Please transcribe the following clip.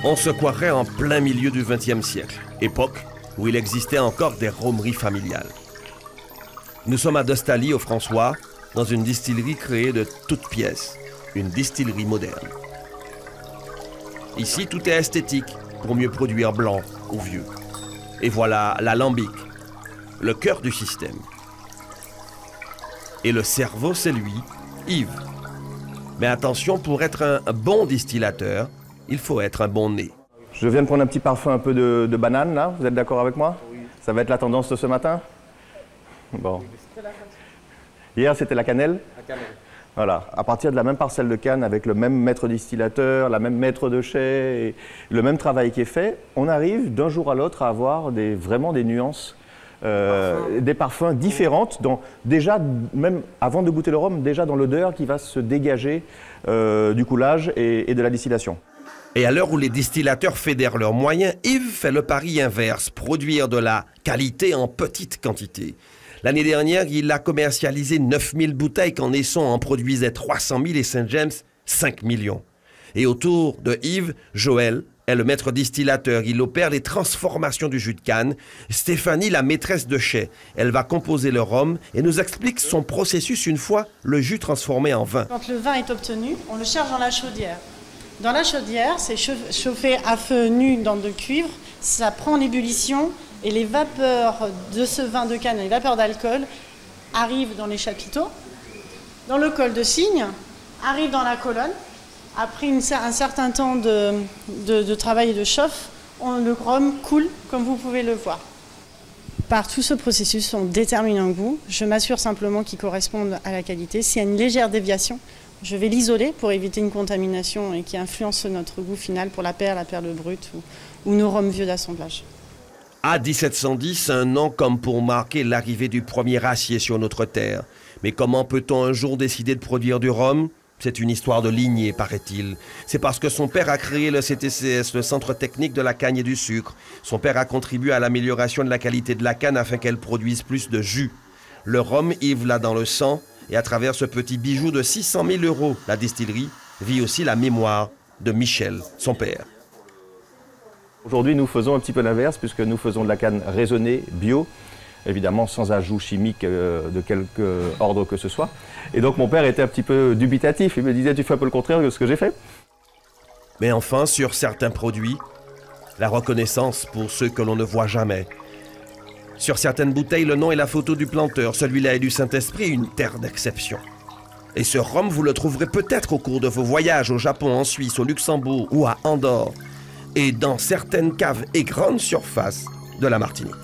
On se croirait en plein milieu du XXe siècle, époque où il existait encore des rhummeries familiales. Nous sommes à Dostali, au François, dans une distillerie créée de toutes pièces, une distillerie moderne. Ici, tout est esthétique pour mieux produire blanc ou vieux. Et voilà l'alambic, le cœur du système. Et le cerveau, c'est lui, Yves. Mais attention, pour être un bon distillateur, il faut être un bon nez. Je viens de prendre un petit parfum un peu de banane, là. Vous êtes d'accord avec moi? Oui. Ça va être la tendance de ce matin? Bon. Hier, c'était la cannelle? La cannelle. Voilà. À partir de la même parcelle de canne, avec le même maître distillateur, la même maître de chai, et le même travail qui est fait, on arrive d'un jour à l'autre à avoir vraiment des nuances, des parfums différentes. Déjà, même avant de goûter le rhum, déjà dans l'odeur qui va se dégager du coulage et de la distillation. Et à l'heure où les distillateurs fédèrent leurs moyens, Yves fait le pari inverse, produire de la qualité en petite quantité. L'année dernière, il a commercialisé 9000 bouteilles quand Naisson en produisait 300 000 et Saint-James 5 millions. Et autour de Yves, Joël est le maître distillateur. Il opère les transformations du jus de canne. Stéphanie, la maîtresse de chai, elle va composer le rhum et nous explique son processus une fois le jus transformé en vin. Quand le vin est obtenu, on le charge dans la chaudière. Dans la chaudière, c'est chauffé à feu nu dans de cuivre, ça prend l'ébullition et les vapeurs de ce vin de canne, les vapeurs d'alcool, arrivent dans les chapiteaux, dans le col de cygne, arrivent dans la colonne. Après un certain temps de travail et de chauffe, le rhum coule comme vous pouvez le voir. Par tout ce processus, on détermine un goût. Je m'assure simplement qu'il corresponde à la qualité. S'il y a une légère déviation, je vais l'isoler pour éviter une contamination et qui influence notre goût final pour la perle brute ou nos rhums vieux d'assemblage. À 1710, un nom comme pour marquer l'arrivée du premier acier sur notre terre. Mais comment peut-on un jour décider de produire du rhum? C'est une histoire de lignée, paraît-il. C'est parce que son père a créé le CTCS, le Centre technique de la canne et du sucre. Son père a contribué à l'amélioration de la qualité de la canne afin qu'elle produise plus de jus. Le rhum, Yves l'a dans le sang, et à travers ce petit bijou de 600 000 €, la distillerie vit aussi la mémoire de Michel, son père. Aujourd'hui, nous faisons un petit peu l'inverse, puisque nous faisons de la canne raisonnée, bio, évidemment sans ajout chimique de quelque ordre que ce soit. Et donc mon père était un petit peu dubitatif, il me disait « tu fais un peu le contraire de ce que j'ai fait ». Mais enfin, sur certains produits, la reconnaissance pour ceux que l'on ne voit jamais. Sur certaines bouteilles, le nom et la photo du planteur, celui-là est du Saint-Esprit, une terre d'exception. Et ce rhum, vous le trouverez peut-être au cours de vos voyages au Japon, en Suisse, au Luxembourg ou à Andorre, et dans certaines caves et grandes surfaces de la Martinique.